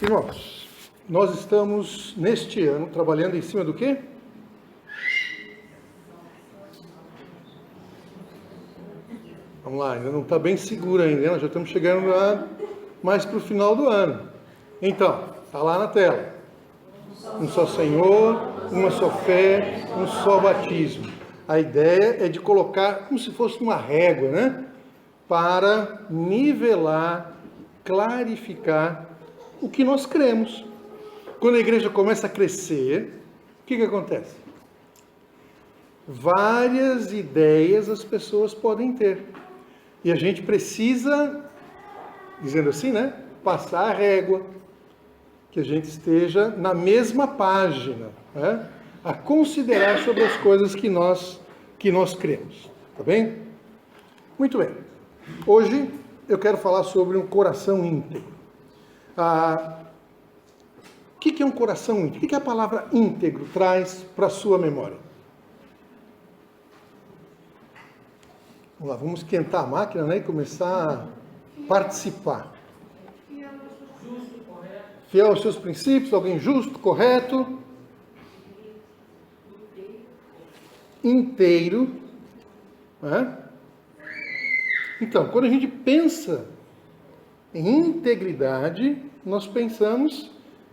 Irmãos, nós estamos neste ano trabalhando em cima do quê? Vamos lá, ainda não está bem seguro ainda, né? Nós já estamos chegando lá mais para o final do ano. Então, está lá na tela. Um só Senhor, uma só fé, um só batismo. A ideia é de colocar como se fosse uma régua, né? Para nivelar, clarificar o que nós cremos. Quando a igreja começa a crescer, o que acontece? Várias ideias as pessoas podem ter. E a gente precisa, dizendo assim, né? Passar a régua, que a gente esteja na mesma página, né? A considerar sobre as coisas que nós cremos. Tá bem? Muito bem. Hoje eu quero falar sobre um coração íntegro. O que é um coração íntegro? O que a palavra íntegro traz para a sua memória? Vamos lá, vamos esquentar a máquina, né, e começar a participar. Fiel aos seus princípios, alguém justo, correto, inteiro, né? Então, quando a gente pensa em integridade, nós pensamos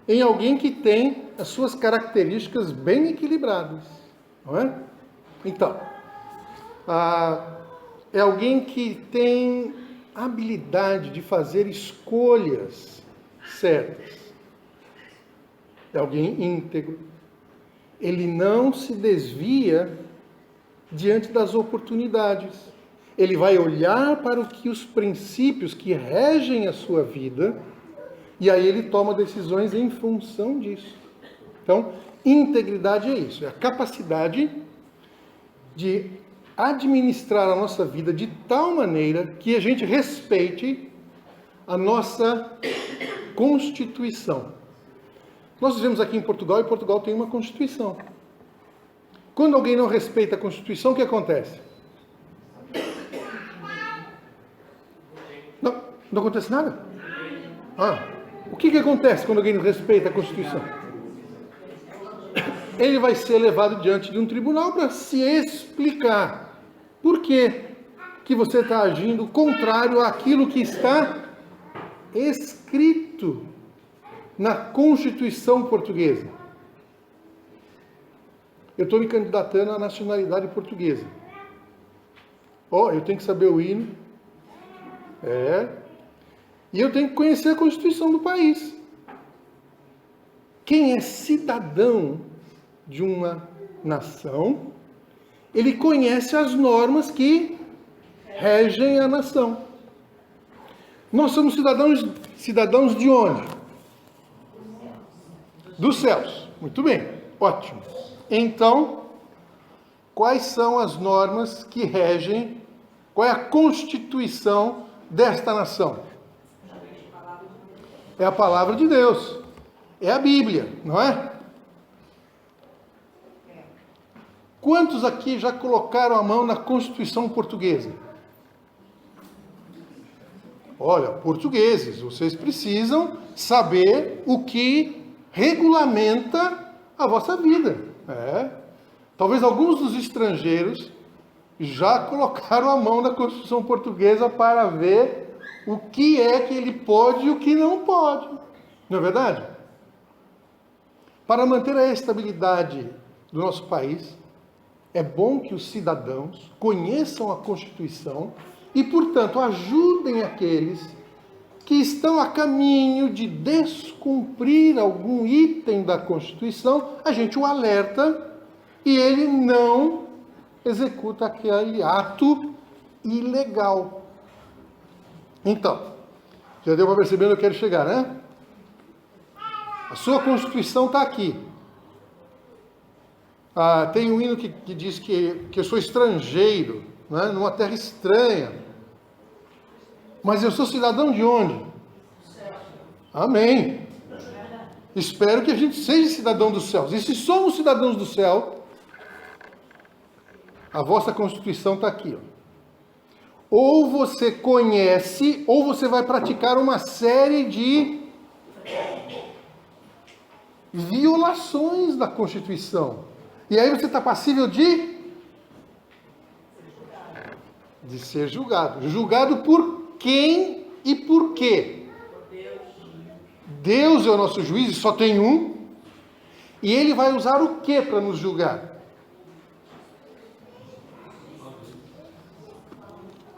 em alguém que tem as suas características bem equilibradas, não é? Então, é alguém que tem habilidade de fazer escolhas certas. É alguém íntegro. Ele não se desvia diante das oportunidades. Ele vai olhar para os princípios que regem a sua vida e aí ele toma decisões em função disso. Então, integridade é isso, é a capacidade de administrar a nossa vida de tal maneira que a gente respeite a nossa Constituição. Nós vivemos aqui em Portugal e Portugal tem uma Constituição. Quando alguém não respeita a Constituição, o que acontece? Não acontece nada? O que acontece quando alguém não respeita a Constituição? Ele vai ser levado diante de um tribunal para se explicar por que você está agindo contrário àquilo que está escrito na Constituição portuguesa. Eu estou me candidatando à nacionalidade portuguesa. Eu tenho que saber o hino. E eu tenho que conhecer a Constituição do país. Quem é cidadão de uma nação, ele conhece as normas que regem a nação. Nós somos cidadãos de onde? Dos céus. Muito bem, ótimo. Então, quais são as normas que regem, qual é a Constituição desta nação? É a palavra de Deus, é a Bíblia, não é? Quantos aqui já colocaram a mão na Constituição portuguesa? Olha, portugueses, vocês precisam saber o que regulamenta a vossa vida. Talvez alguns dos estrangeiros já colocaram a mão na Constituição portuguesa para ver o que é que ele pode e o que não pode. Não é verdade? Para manter a estabilidade do nosso país, é bom que os cidadãos conheçam a Constituição e, portanto, ajudem aqueles que estão a caminho de descumprir algum item da Constituição. A gente o alerta e ele não executa aquele ato ilegal. Então, já deu para perceber onde eu quero chegar, né? A sua Constituição está aqui. Tem um hino que diz que eu sou estrangeiro, né, numa terra estranha. Mas eu sou cidadão de onde? Amém. Espero que a gente seja cidadão dos céus. E se somos cidadãos do céu, a vossa Constituição está aqui. Ou você conhece, ou você vai praticar uma série de Violações da Constituição. E aí você está passível de ser julgado. Julgado por quem e por quê? Deus é o nosso juiz e só tem um. E ele vai usar o que para nos julgar?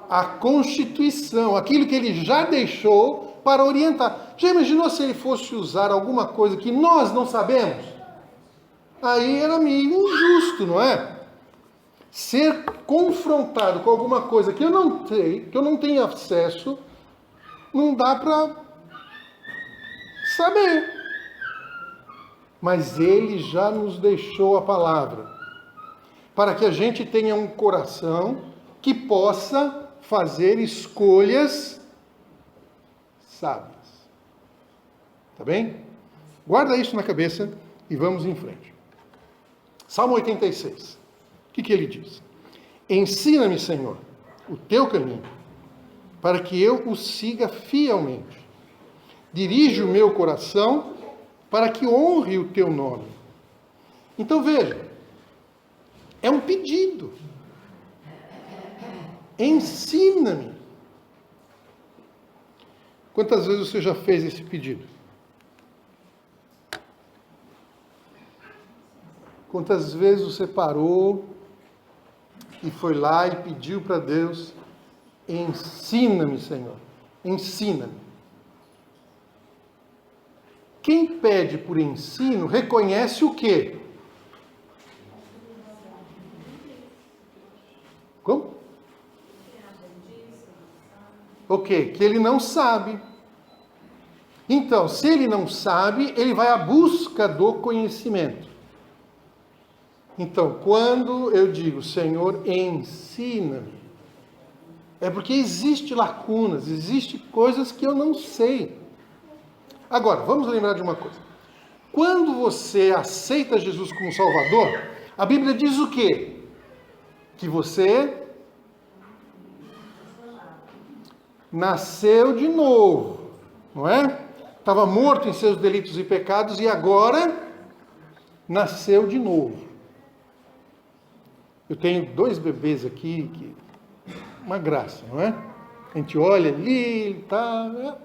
A Constituição, aquilo que ele já deixou para orientar. Já imaginou se ele fosse usar alguma coisa que nós não sabemos? Aí era meio injusto, não é? Ser confrontado com alguma coisa que eu não sei, que eu não tenho acesso, não dá para saber. Mas ele já nos deixou a palavra, para que a gente tenha um coração que possa fazer escolhas sábias. Tá bem? Guarda isso na cabeça e vamos em frente. Salmo 86. O que ele diz? Ensina-me, Senhor, o teu caminho, para que eu o siga fielmente. Dirige o meu coração para que honre o teu nome. Então veja, é um pedido. Ensina-me. Quantas vezes você já fez esse pedido? Quantas vezes você parou e foi lá e pediu para Deus: ensina-me, Senhor, ensina-me. Quem pede por ensino reconhece o quê? Como? Ok, que ele não sabe. Então, se ele não sabe, ele vai à busca do conhecimento. Então, quando eu digo, Senhor, ensina-me, é porque existe lacunas, existe coisas que eu não sei. Agora, vamos lembrar de uma coisa. Quando você aceita Jesus como Salvador, a Bíblia diz o quê? Que você nasceu de novo, não é? Estava morto em seus delitos e pecados e agora nasceu de novo. Eu tenho 2 bebês aqui, uma graça, não é? A gente olha ali, tá, né?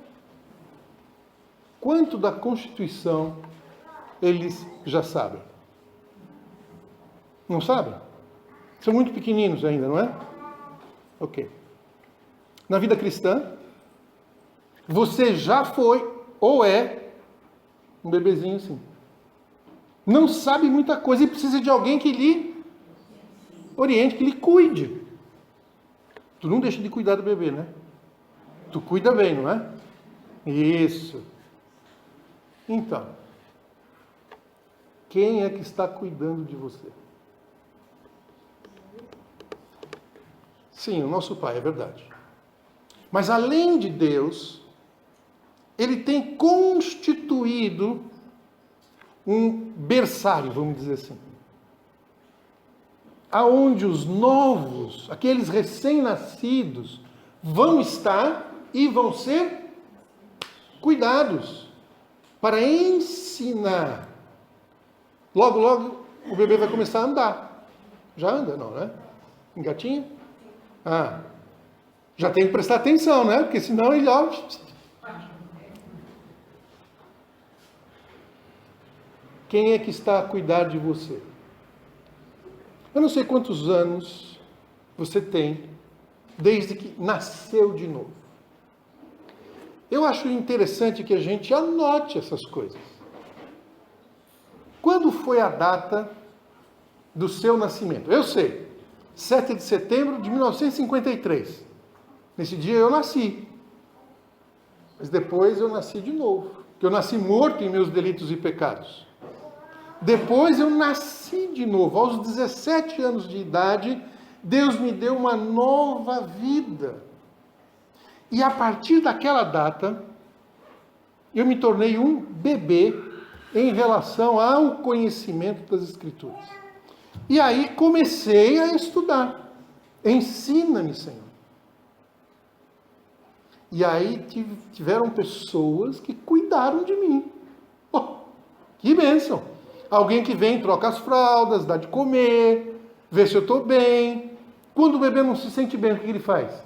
Quanto da Constituição eles já sabem? Não sabem? São muito pequeninos ainda, não é? Ok. Na vida cristã, você já foi ou é um bebezinho assim. Não sabe muita coisa e precisa de alguém que lhe oriente, que lhe cuide. Tu não deixa de cuidar do bebê, né? Tu cuida bem, não é? Isso. Então, quem é que está cuidando de você? Sim, o nosso Pai, é verdade. Mas além de Deus, Ele tem constituído um berçário, vamos dizer assim, aonde os novos, aqueles recém-nascidos, vão estar e vão ser cuidados para ensinar. Logo, logo, o bebê vai começar a andar. Já anda, não, né? Engatinha? Ah, já tem que prestar atenção, né? Porque senão ele... Quem é que está a cuidar de você? Eu não sei quantos anos você tem desde que nasceu de novo. Eu acho interessante que a gente anote essas coisas. Quando foi a data do seu nascimento? Eu sei, 7 de setembro de 1953. Nesse dia eu nasci. Mas depois eu nasci de novo. Porque eu nasci morto em meus delitos e pecados. Depois eu nasci de novo. Aos 17 anos de idade, Deus me deu uma nova vida. E a partir daquela data, eu me tornei um bebê em relação ao conhecimento das Escrituras. E aí comecei a estudar. Ensina-me, Senhor. E aí tiveram pessoas que cuidaram de mim. Oh, que bênção! Alguém que vem, troca as fraldas, dá de comer, vê se eu estou bem. Quando o bebê não se sente bem, o que ele faz?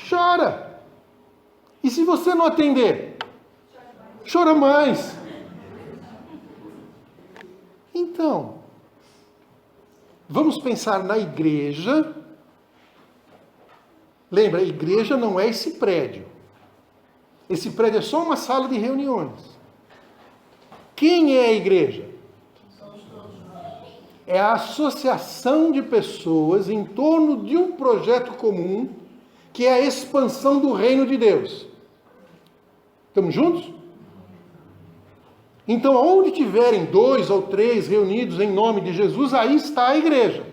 Chora. E se você não atender? Chora mais. Então, vamos pensar na igreja. Lembra, a igreja não é esse prédio. Esse prédio é só uma sala de reuniões. Quem é a igreja? É a associação de pessoas em torno de um projeto comum, que é a expansão do reino de Deus. Estamos juntos? Então, onde tiverem 2 ou 3 reunidos em nome de Jesus, aí está a igreja.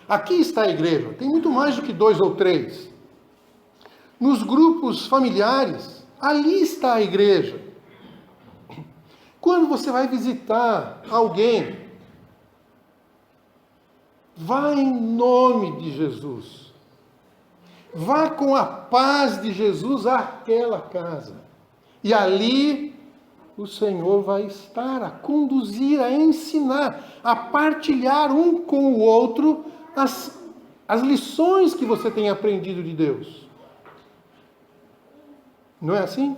Aqui está a igreja. Tem muito mais do que 2 ou 3. Nos grupos familiares, ali está a igreja. Quando você vai visitar alguém, vá em nome de Jesus. Vá com a paz de Jesus àquela casa. E ali o Senhor vai estar a conduzir, a ensinar, a partilhar um com o outro as lições que você tem aprendido de Deus. Não é assim?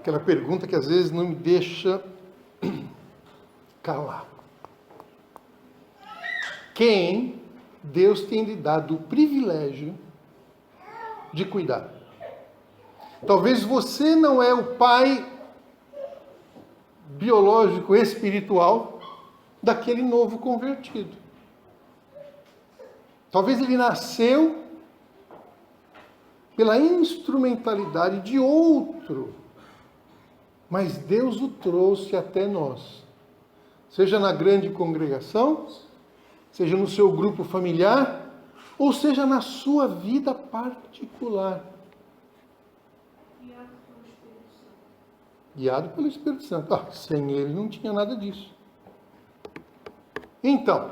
Aquela pergunta que às vezes não me deixa calar. Quem Deus tem lhe dado o privilégio de cuidar? Talvez você não é o pai biológico, espiritual daquele novo convertido. Talvez ele nasceu pela instrumentalidade de outro, mas Deus o trouxe até nós. Seja na grande congregação, seja no seu grupo familiar, ou seja na sua vida particular. Guiado pelo Espírito Santo. Sem ele não tinha nada disso. Então,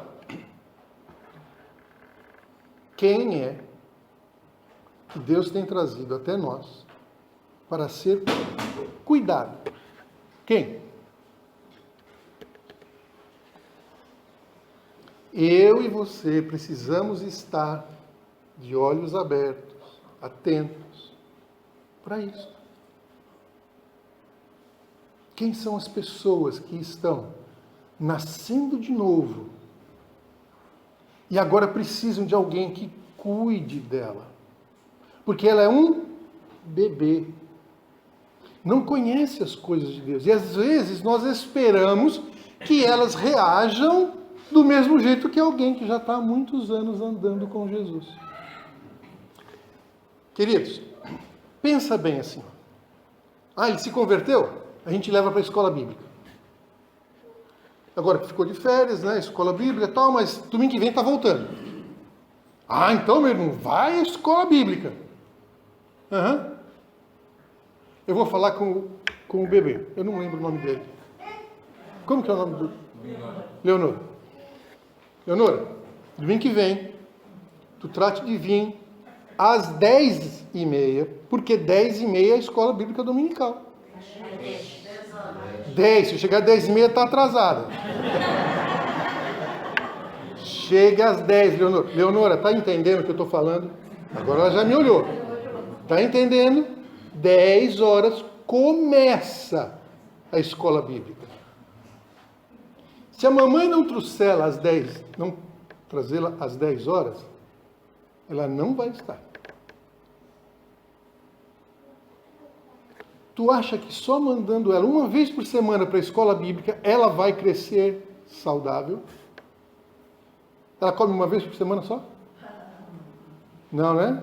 quem é que Deus tem trazido até nós para ser cuidado? Quem? Eu e você precisamos estar de olhos abertos, atentos para isso. Quem são as pessoas que estão nascendo de novo e agora precisam de alguém que cuide dela? Porque ela é um bebê. Não conhece as coisas de Deus. E às vezes nós esperamos que elas reajam do mesmo jeito que alguém que já está há muitos anos andando com Jesus. Queridos, pensa bem assim. Ele se converteu? A gente leva para a escola bíblica. Agora que ficou de férias, né? Escola bíblica e tal, mas domingo que vem está voltando. Então, meu irmão, vai à escola bíblica. Eu vou falar com o bebê. Eu não lembro o nome dele. Como que é o nome do... Leonora. Leonora, domingo que vem, tu trate de vir às 10h30, porque 10h30 é a escola bíblica dominical. 10, se chegar às 10h30 está atrasada. Chega às 10, Leonora. Leonora, está entendendo o que eu estou falando? Agora ela já me olhou. Está entendendo? 10 horas começa a escola bíblica. Se a mamãe não trouxer às 10, não trazê-la às 10 horas, ela não vai estar. Tu acha que só mandando ela uma vez por semana para a escola bíblica, ela vai crescer saudável? Ela come uma vez por semana só? Não, né?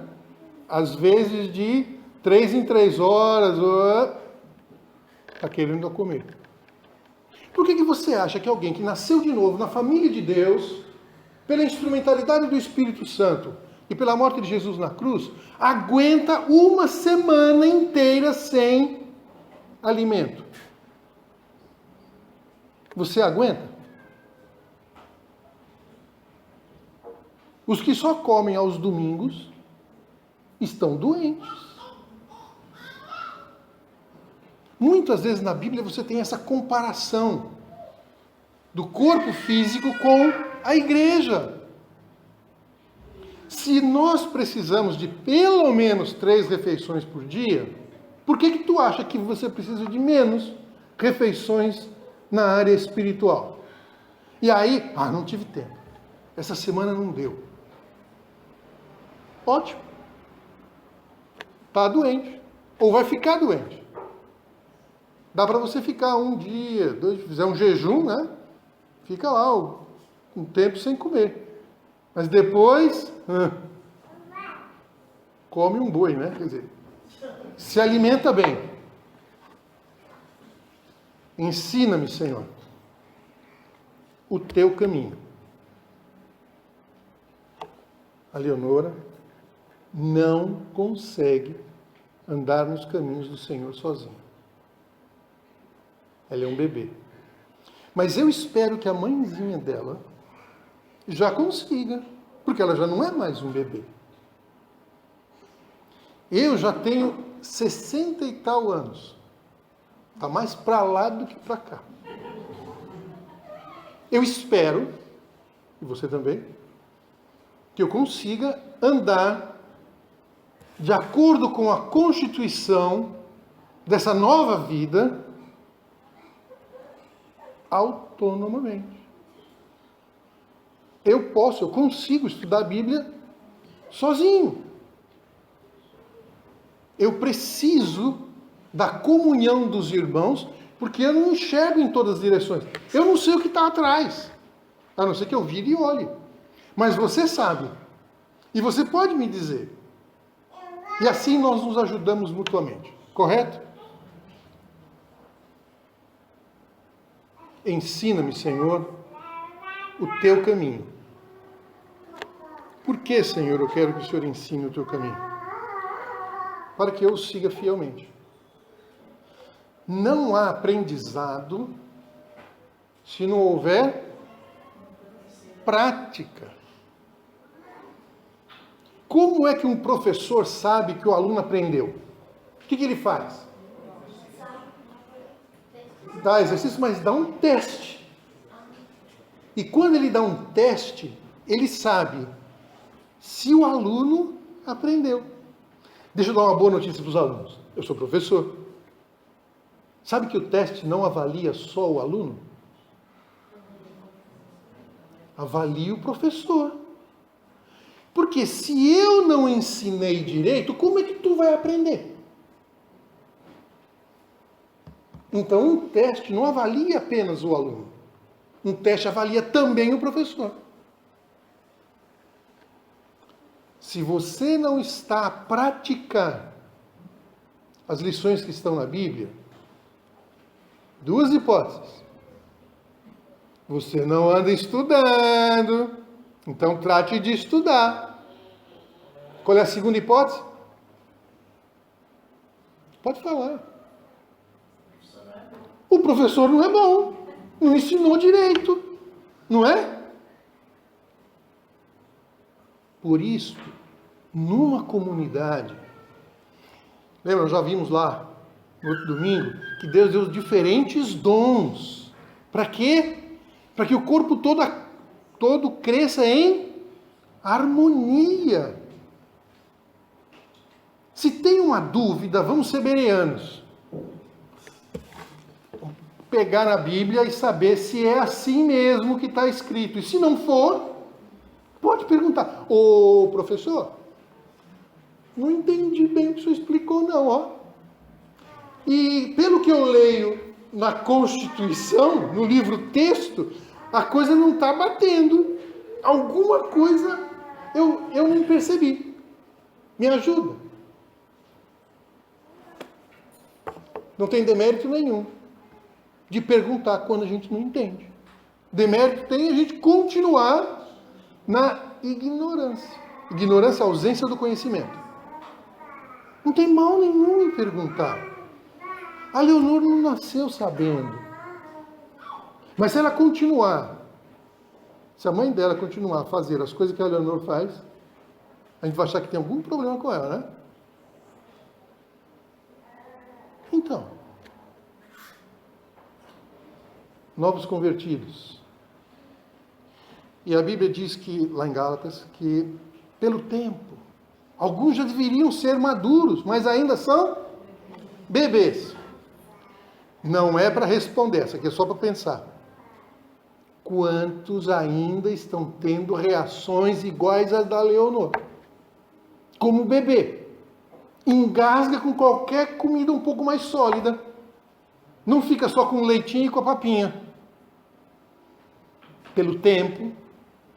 Às vezes de 3 em 3 horas, está querendo comer. Por que você acha que alguém que nasceu de novo na família de Deus, pela instrumentalidade do Espírito Santo e pela morte de Jesus na cruz, aguenta uma semana inteira sem alimento? Você aguenta? Os que só comem aos domingos estão doentes. Muitas vezes na Bíblia você tem essa comparação do corpo físico com a igreja. Se nós precisamos de pelo menos 3 refeições por dia, por que tu acha que você precisa de menos refeições na área espiritual? E aí, não tive tempo. Essa semana não deu. Ótimo. Está doente. Ou vai ficar doente. Dá para você ficar 1 dia, 2, fizer um jejum, né? Fica lá um tempo sem comer. Mas depois, come um boi, né? Quer dizer, se alimenta bem. Ensina-me, Senhor, o teu caminho. A Leonora não consegue andar nos caminhos do Senhor sozinha. Ela é um bebê. Mas eu espero que a mãezinha dela já consiga, porque ela já não é mais um bebê. Eu já tenho 60 e tal anos. Está mais para lá do que para cá. Eu espero, e você também, que eu consiga andar de acordo com a constituição dessa nova vida autonomamente. Eu consigo estudar a Bíblia sozinho. Eu preciso da comunhão dos irmãos, porque eu não enxergo em todas as direções. Eu não sei o que está atrás, a não ser que eu vire e olhe. Mas você sabe. E você pode me dizer. E assim nós nos ajudamos mutuamente. Correto? Ensina-me, Senhor, o teu caminho. Por que, Senhor, eu quero que o Senhor ensine o teu caminho? Para que eu o siga fielmente. Não há aprendizado se não houver prática. Como é que um professor sabe que o aluno aprendeu? O que ele faz? Dá exercício, mas dá um teste. E quando ele dá um teste, ele sabe se o aluno aprendeu. Deixa eu dar uma boa notícia para os alunos. Eu sou professor. Sabe que o teste não avalia só o aluno? Avalia o professor. Porque se eu não ensinei direito, como é que tu vai aprender? Então, um teste não avalia apenas o aluno. Um teste avalia também o professor. Se você não está a praticar as lições que estão na Bíblia, 2 hipóteses. Você não anda estudando, então trate de estudar. Qual é a segunda hipótese? Pode falar. O professor não é bom, não ensinou direito, não é? Por isso, numa comunidade, lembra, nós já vimos lá no outro domingo, que Deus deu diferentes dons. Para quê? Para que o corpo todo cresça em harmonia. Se tem uma dúvida, vamos ser bereanos. Pegar na Bíblia e saber se é assim mesmo que está escrito. E se não for, pode perguntar. Ô, professor, não entendi bem o que o senhor explicou não, ó. E pelo que eu leio na Constituição, no livro texto, a coisa não está batendo. Alguma coisa eu não percebi. Me ajuda. Não tem demérito nenhum de perguntar quando a gente não entende. Demérito tem a gente continuar na ignorância. Ignorância é a ausência do conhecimento. Não tem mal nenhum em perguntar. A Leonor não nasceu sabendo. Mas se ela continuar Se a mãe dela continuar a fazer as coisas que a Leonor faz, a gente vai achar que tem algum problema com ela, né? Então, novos convertidos. E a Bíblia diz que, lá em Gálatas, que pelo tempo, alguns já deveriam ser maduros, mas ainda são bebês. Não é para responder, essa aqui é só para pensar. Quantos ainda estão tendo reações iguais às da Leonor? Como bebê. Engasga com qualquer comida um pouco mais sólida. Não fica só com o leitinho e com a papinha. Pelo tempo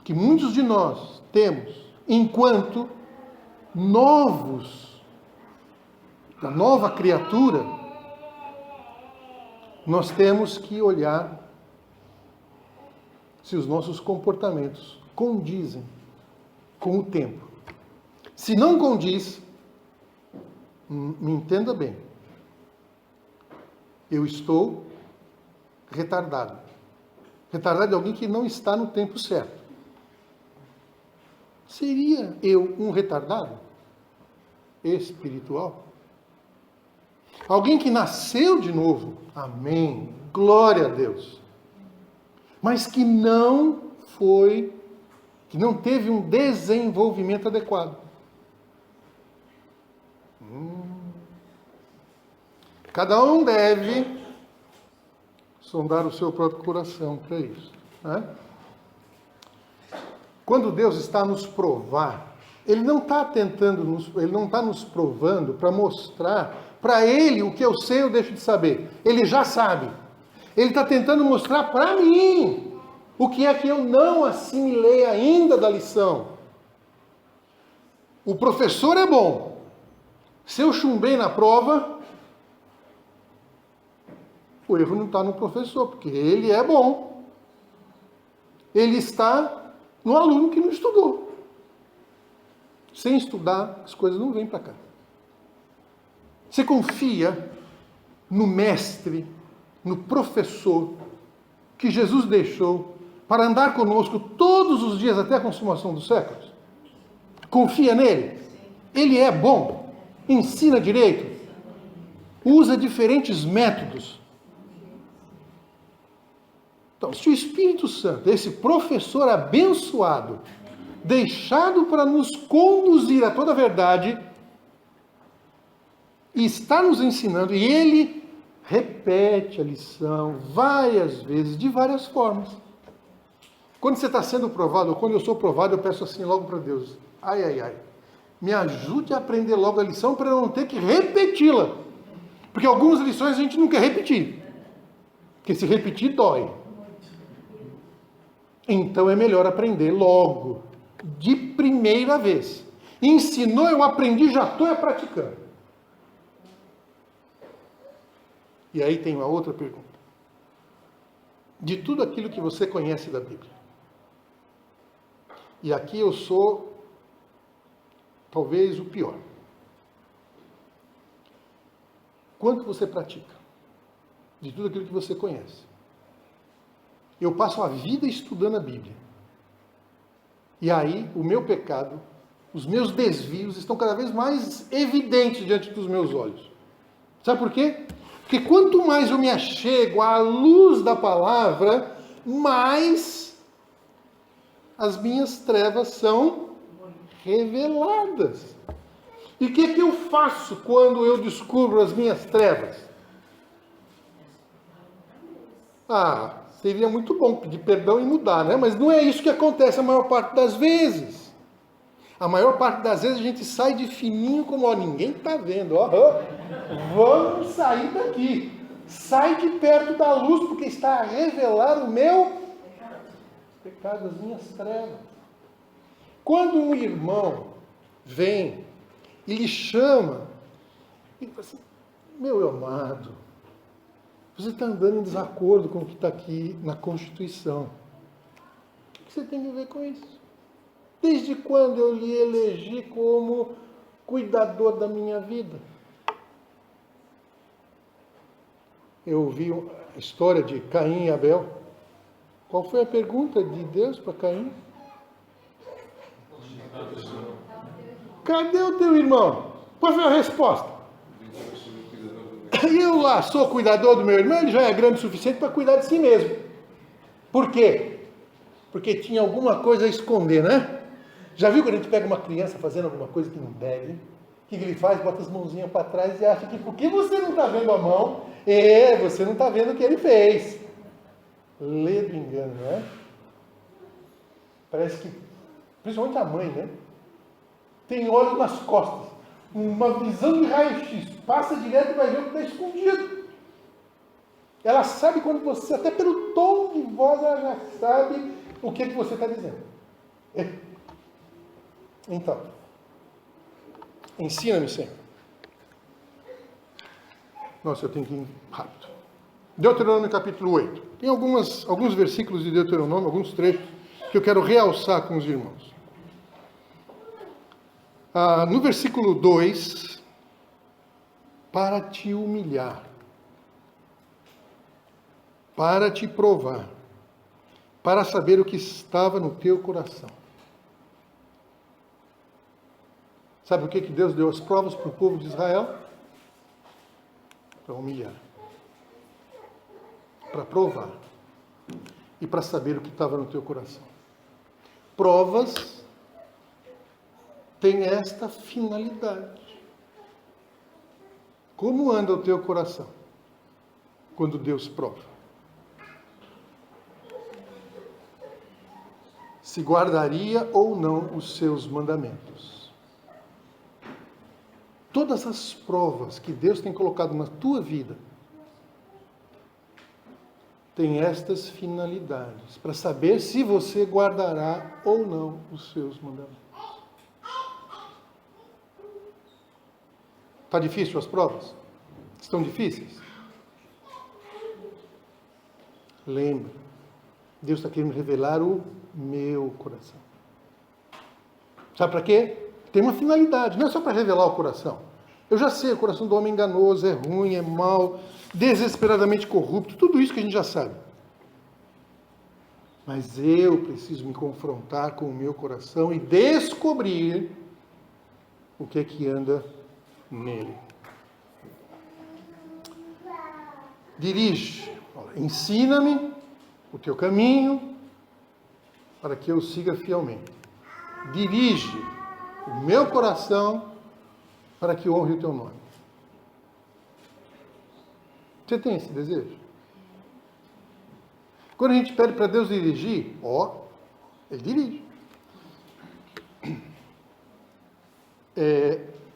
que muitos de nós temos, enquanto novos, da nova criatura, nós temos que olhar se os nossos comportamentos condizem com o tempo. Se não condiz, me entenda bem, eu estou retardado. Retardado é alguém que não está no tempo certo. Seria eu um retardado espiritual? Alguém que nasceu de novo, amém, glória a Deus, mas que não teve um desenvolvimento adequado. Cada um deve sondar o seu próprio coração para isso, né? Quando Deus está a nos provar, Ele não está nos provando para mostrar para Ele o que eu sei ou deixo de saber. Ele já sabe. Ele está tentando mostrar para mim o que é que eu não assimilei ainda da lição. O professor é bom. Se eu chumbei na prova, o erro não está no professor, porque ele é bom. Ele está no aluno que não estudou. Sem estudar, as coisas não vêm para cá. Você confia no mestre, no professor que Jesus deixou para andar conosco todos os dias até a consumação dos séculos? Confia nele? Ele é bom, ensina direito, usa diferentes métodos. Então, se o Espírito Santo, esse professor abençoado, deixado para nos conduzir a toda a verdade, e está nos ensinando, e ele repete a lição várias vezes, de várias formas. Quando você está sendo provado, ou quando eu sou provado, eu peço assim logo para Deus, ai, me ajude a aprender logo a lição para eu não ter que repeti-la. Porque algumas lições a gente não quer repetir. Porque se repetir, dói. Então é melhor aprender logo, de primeira vez. Ensinou, eu aprendi, já estou praticando. E aí tem uma outra pergunta. De tudo aquilo que você conhece da Bíblia, e aqui eu sou talvez o pior. Quanto você pratica? De tudo aquilo que você conhece. Eu passo a vida estudando a Bíblia. E aí, o meu pecado, os meus desvios estão cada vez mais evidentes diante dos meus olhos. Sabe por quê? Porque quanto mais eu me achego à luz da palavra, mais as minhas trevas são reveladas. E o que é que eu faço quando eu descubro as minhas trevas? Seria muito bom pedir perdão e mudar, né? Mas não é isso que acontece a maior parte das vezes. A maior parte das vezes a gente sai de fininho como, ninguém está vendo, vamos sair daqui. Sai de perto da luz, porque está a revelar o meu pecado, as minhas trevas. Quando um irmão vem e lhe chama, e fala assim, meu amado, você está andando em desacordo com o que está aqui na Constituição. O que você tem a ver com isso? Desde quando eu lhe elegi como cuidador da minha vida? Eu ouvi a história de Caim e Abel. Qual foi a pergunta de Deus para Caim? Cadê o teu irmão? Qual foi a resposta? Eu lá sou cuidador do meu irmão, ele já é grande o suficiente para cuidar de si mesmo. Por quê? Porque tinha alguma coisa a esconder, né? Já viu quando a gente pega uma criança fazendo alguma coisa que não deve? O que ele faz? Bota as mãozinhas para trás e acha que porque você não está vendo a mão, você não está vendo o que ele fez. Lê do engano, não é? Parece que, principalmente a mãe, né? Tem olho nas costas, uma visão de raio-x, passa direto e vai ver o que está escondido. Ela sabe quando você, até pelo tom de voz, ela já sabe o que você está dizendo. Então, ensina-me, Senhor. Nossa, eu tenho que ir rápido. Deuteronômio capítulo 8. Tem alguns versículos de Deuteronômio, alguns trechos, que eu quero realçar com os irmãos. No versículo 2, para te humilhar, para te provar, para saber o que estava no teu coração. Sabe o que Deus deu as provas para o povo de Israel? Para humilhar, para provar e para saber o que estava no teu coração. Provas têm esta finalidade. Como anda o teu coração quando Deus prova? Se guardaria ou não os seus mandamentos. Todas as provas que Deus tem colocado na tua vida têm estas finalidades, para saber se você guardará ou não os seus mandamentos. Está difícil as provas? Estão difíceis? Lembra, Deus está querendo revelar o meu coração. Sabe para quê? Tem uma finalidade, não é só para revelar o coração. Eu já sei, o coração do homem é enganoso, é ruim, é mau, desesperadamente corrupto, tudo isso que a gente já sabe. Mas eu preciso me confrontar com o meu coração e descobrir o que é que anda nele. Dirige, ensina-me o teu caminho para que eu siga fielmente. Dirige o meu coração para que honre o teu nome. Você tem esse desejo? Quando a gente pede para Deus dirigir, Ele dirige.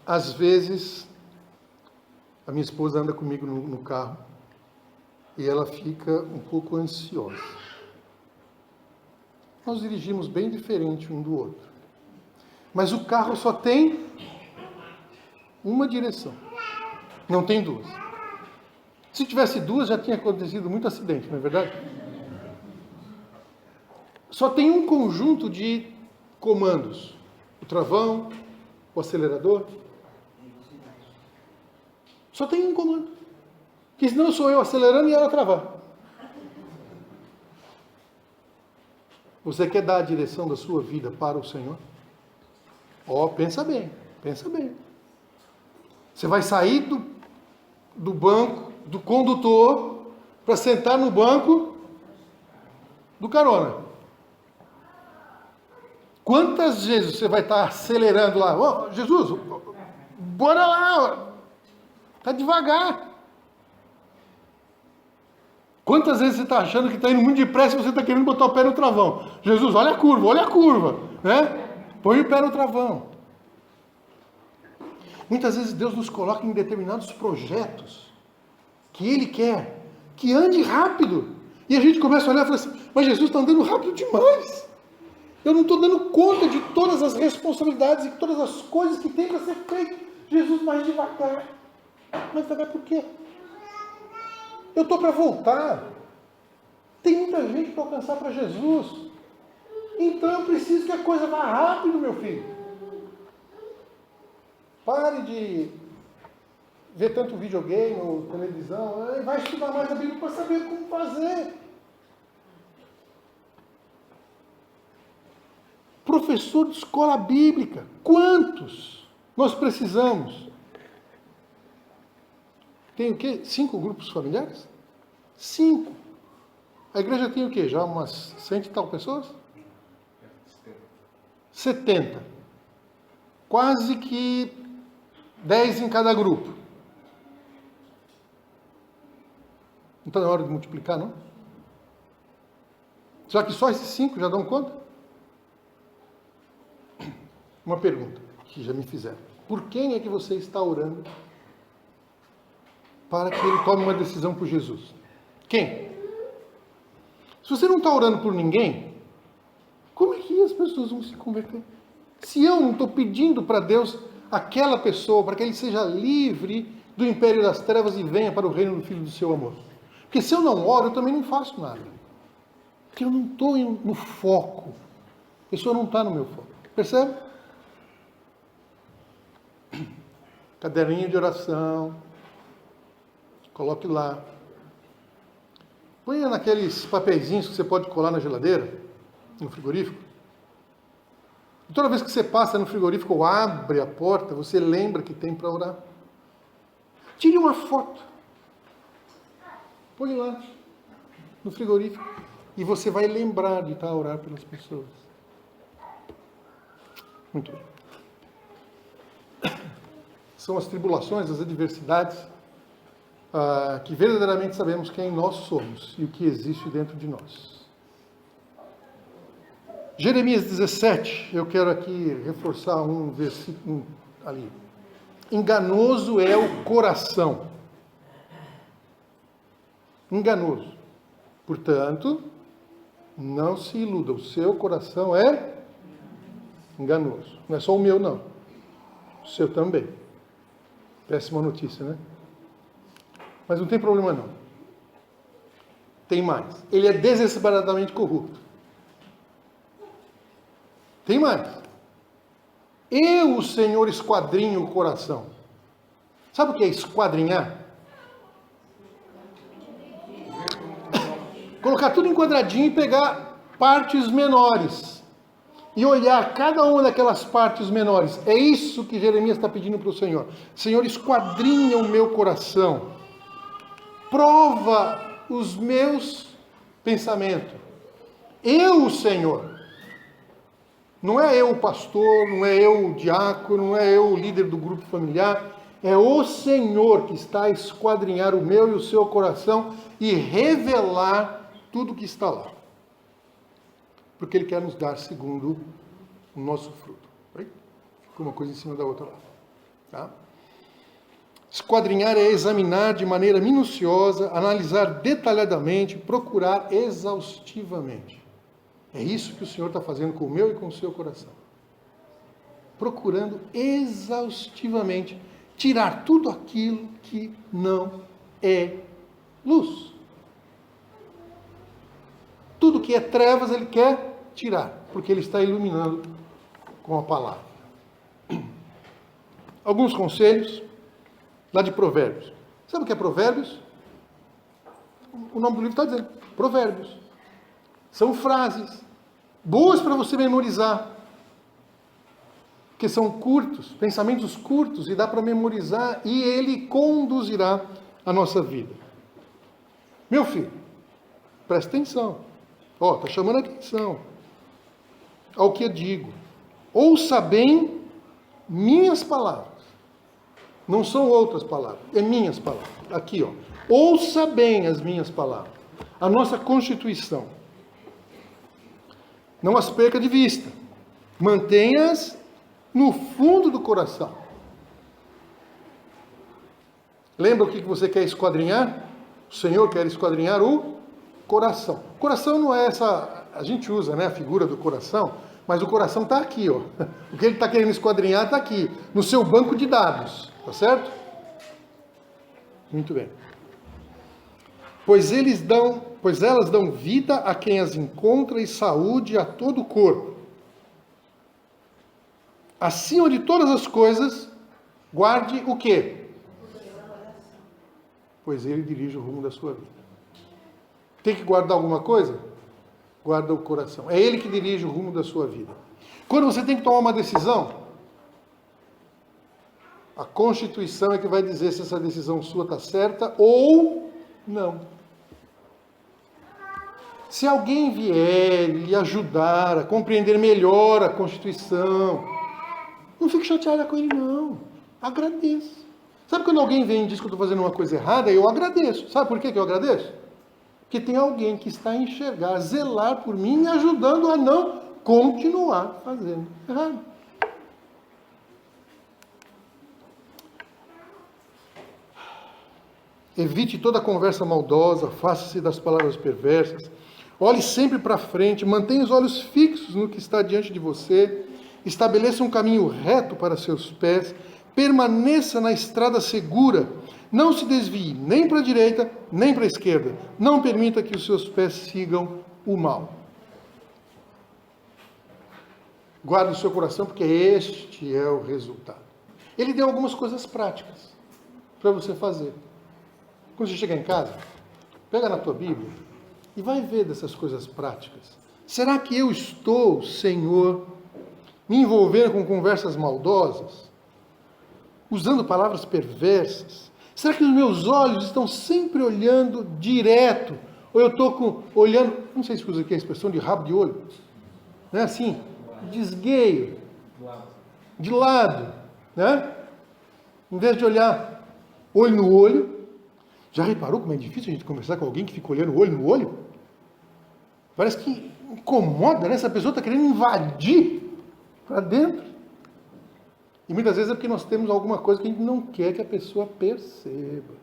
Às vezes, a minha esposa anda comigo no carro e ela fica um pouco ansiosa. Nós dirigimos bem diferente um do outro. Mas o carro só tem uma direção. Não tem duas. Se tivesse duas, já tinha acontecido muito acidente, não é verdade? Só tem um conjunto de comandos. O travão, o acelerador. Só tem um comando. Porque senão sou eu acelerando e ela travar. Você quer dar a direção da sua vida para o Senhor? Pensa bem, pensa bem. Você vai sair do banco, do condutor, para sentar no banco do carona. Quantas vezes você vai estar acelerando lá? Jesus, bora lá, está devagar. Quantas vezes você está achando que está indo muito depressa e você está querendo botar o pé no travão? Jesus, olha a curva, né? Põe o pé no travão. Muitas vezes Deus nos coloca em determinados projetos que Ele quer que ande rápido. E a gente começa a olhar e fala assim, mas Jesus está andando rápido demais. Eu não estou dando conta de todas as responsabilidades e todas as coisas que tem para ser feito. Jesus, mais devagar. Mais devagar por quê? Eu estou para voltar. Tem muita gente para alcançar para Jesus. Então eu preciso que a coisa vá rápido, meu filho. Pare de ver tanto videogame ou televisão. Vai estudar mais a Bíblia para saber como fazer. professor de escola bíblica. Quantos nós precisamos? Tem o quê? 5 grupos familiares? 5. A igreja tem o quê? Já umas 100 e tal pessoas? 70. Quase que 10 em cada grupo. Não está na hora de multiplicar, não? Será que só esses 5 já dão conta? Uma pergunta que já me fizeram. Por quem é que você está orando para que ele tome uma decisão por Jesus? Quem? Se você não está orando por ninguém, como é que as pessoas vão se converter? Se eu não estou pedindo para Deus aquela pessoa, para que ele seja livre do império das trevas e venha para o reino do Filho do seu amor. Porque se eu não oro, eu também não faço nada. Porque eu não estou no foco. A pessoa não está no meu foco. Percebe? Caderninho de oração. Coloque lá. Ponha naqueles papeizinhos que você pode colar na geladeira, no frigorífico. E toda vez que você passa no frigorífico ou abre a porta, você lembra que tem para orar. Tire uma foto. Põe lá no frigorífico. E você vai lembrar de estar a orar pelas pessoas. Muito bem. São as tribulações, as adversidades, que verdadeiramente sabemos quem nós somos e o que existe dentro de nós. Jeremias 17, eu quero aqui reforçar um versículo ali. Enganoso é o coração. Enganoso. Portanto, não se iluda, o seu coração é enganoso. Não é só o meu, não. O seu também. Péssima notícia, né? Mas não tem problema, não. Tem mais. Ele é desesperadamente corrupto. Tem mais. Eu, o Senhor, esquadrinho o coração. Sabe o que é esquadrinhar? Colocar tudo enquadradinho e pegar partes menores. E olhar cada uma daquelas partes menores. É isso que Jeremias está pedindo para o Senhor. Senhor, esquadrinha o meu coração. Prova os meus pensamentos. Eu, o Senhor. Não é eu o pastor, não é eu o diácono, não é eu o líder do grupo familiar. É o Senhor que está a esquadrinhar o meu e o seu coração e revelar tudo que está lá. Porque Ele quer nos dar segundo o nosso fruto. Ficou uma coisa em cima da outra lá. Tá? Esquadrinhar é examinar de maneira minuciosa, analisar detalhadamente, procurar exaustivamente. É isso que o Senhor está fazendo com o meu e com o seu coração. Procurando exaustivamente tirar tudo aquilo que não é luz. Tudo que é trevas Ele quer tirar, porque Ele está iluminando com a palavra. Alguns conselhos lá de Provérbios. Sabe o que é Provérbios? O nome do livro está dizendo, Provérbios. São frases boas para você memorizar, porque são curtos, pensamentos curtos, e dá para memorizar, e ele conduzirá a nossa vida. Meu filho, presta atenção. Está chamando a atenção ao que eu digo. Ouça bem minhas palavras. Não são outras palavras, é minhas palavras. Aqui, ouça bem as minhas palavras. A nossa Constituição. Não as perca de vista. Mantenha-as no fundo do coração. Lembra o que você quer esquadrinhar? O Senhor quer esquadrinhar o coração. Coração não é essa... A gente usa, a figura do coração, mas o coração está aqui, O que ele está querendo esquadrinhar está aqui, no seu banco de dados. Tá certo? Muito bem. Pois elas dão vida a quem as encontra e saúde a todo o corpo. Acima de todas as coisas, guarde o quê? Pois ele dirige o rumo da sua vida. Tem que guardar alguma coisa? Guarda o coração. É ele que dirige o rumo da sua vida. Quando você tem que tomar uma decisão, a Constituição é que vai dizer se essa decisão sua está certa ou não. Se alguém vier lhe ajudar a compreender melhor a Constituição, não fique chateada com ele, não. Agradeça. Sabe quando alguém vem e diz que eu estou fazendo uma coisa errada, eu agradeço. Sabe por que eu agradeço? Porque tem alguém que está a enxergar, a zelar por mim, me ajudando a não continuar fazendo errado. Evite toda conversa maldosa, faça-se das palavras perversas. Olhe sempre para frente, mantenha os olhos fixos no que está diante de você. Estabeleça um caminho reto para seus pés. Permaneça na estrada segura. Não se desvie nem para a direita, nem para a esquerda. Não permita que os seus pés sigam o mal. Guarde o seu coração, porque este é o resultado. Ele deu algumas coisas práticas para você fazer. Quando você chegar em casa, pega na tua Bíblia e vai ver dessas coisas práticas. Será que eu estou, Senhor, me envolvendo com conversas maldosas? Usando palavras perversas? Será que os meus olhos estão sempre olhando direto? Ou eu estou olhando, não sei se usa aqui a expressão de rabo de olho, não é assim? Desgueio, de lado, né? Em vez de olhar olho no olho. Já reparou como é difícil a gente conversar com alguém que fica olhando olho no olho? Parece que incomoda, né? Essa pessoa está querendo invadir para dentro. E muitas vezes é porque nós temos alguma coisa que a gente não quer que a pessoa perceba.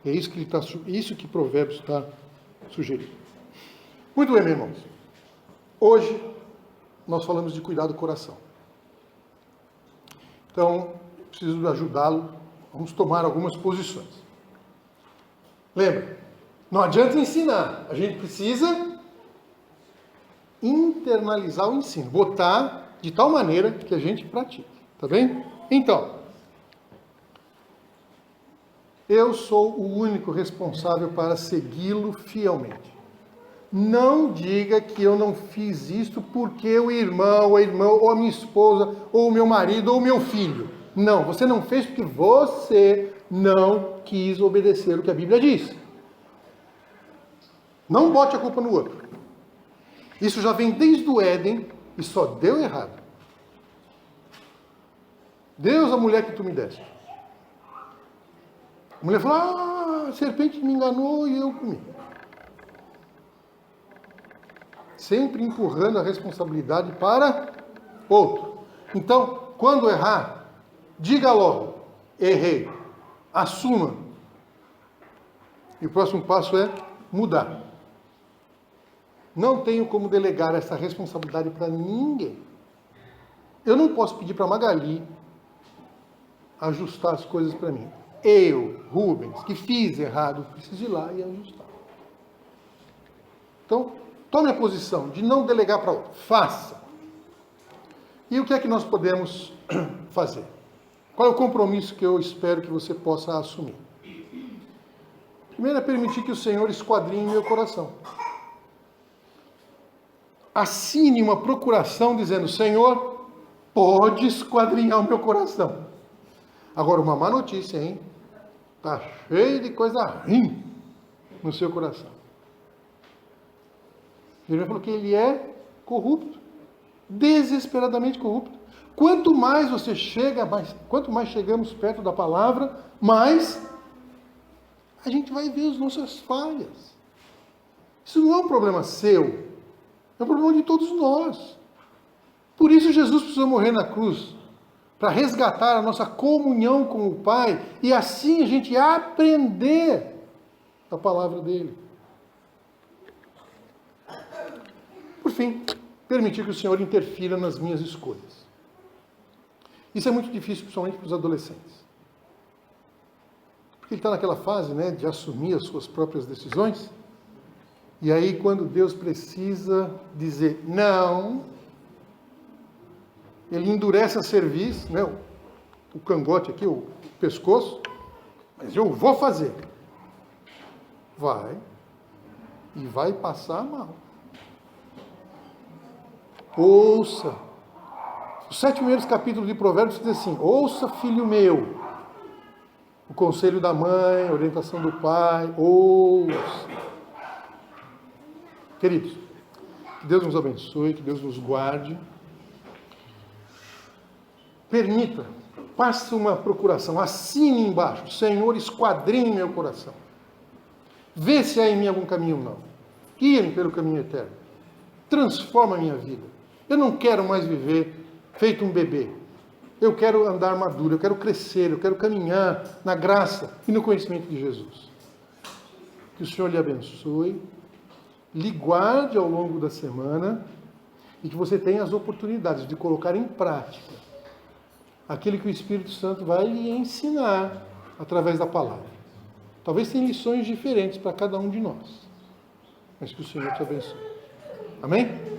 É isso que Provérbios está sugerindo. Muito bem, meus irmãos. Hoje nós falamos de cuidar do coração. Então, preciso ajudá-lo. Vamos tomar algumas posições. Lembra, não adianta ensinar, a gente precisa internalizar o ensino, botar de tal maneira que a gente pratique, tá bem? Então, eu sou o único responsável para segui-lo fielmente. Não diga que eu não fiz isto porque o irmão, ou a irmã, ou a minha esposa, ou o meu marido, ou o meu filho. Não, você não fez porque você não quis obedecer o que a Bíblia diz. Não bote a culpa no outro. Isso já vem desde o Éden e só deu errado. Deus, a mulher que tu me deste. A mulher falou, a serpente me enganou e eu comi. Sempre empurrando a responsabilidade para outro. Então, quando errar, diga logo, errei, assuma. E o próximo passo é mudar. Não tenho como delegar essa responsabilidade para ninguém. Eu não posso pedir para Magali ajustar as coisas para mim. Eu, Rubens, que fiz errado, preciso ir lá e ajustar. Então, tome a posição de não delegar para outro. Faça. E o que é que nós podemos fazer? Qual é o compromisso que eu espero que você possa assumir? Primeiro é permitir que o Senhor esquadrinhe meu coração. Assine uma procuração dizendo, Senhor, pode esquadrinhar o meu coração. Agora, uma má notícia, hein? Está cheio de coisa ruim no seu coração. Ele falou que ele é corrupto, desesperadamente corrupto. Quanto mais você chega, quanto mais chegamos perto da palavra, mais a gente vai ver as nossas falhas. Isso não é um problema seu, é um problema de todos nós. Por isso Jesus precisou morrer na cruz, para resgatar a nossa comunhão com o Pai, e assim a gente aprender a palavra dele. Por fim, permitir que o Senhor interfira nas minhas escolhas. Isso é muito difícil, principalmente para os adolescentes. Porque ele está naquela fase, né, de assumir as suas próprias decisões. E aí, quando Deus precisa dizer não, ele endurece a cerviz, né, o cangote aqui, o pescoço, mas eu vou fazer. Vai, e vai passar mal. Ouça. Os 7 primeiros capítulos de Provérbios diz assim: ouça, filho meu, o conselho da mãe, a orientação do pai, ouça. Queridos, que Deus nos abençoe, que Deus nos guarde. Permita, passe uma procuração, assine embaixo: Senhor, esquadrinhe meu coração. Vê se há em mim algum caminho não. Guia-me pelo caminho eterno. Transforma a minha vida. Eu não quero mais viver feito um bebê. Eu quero andar maduro, eu quero crescer, eu quero caminhar na graça e no conhecimento de Jesus. Que o Senhor lhe abençoe, lhe guarde ao longo da semana e que você tenha as oportunidades de colocar em prática aquilo que o Espírito Santo vai lhe ensinar através da palavra. Talvez tenha lições diferentes para cada um de nós, mas que o Senhor te abençoe. Amém?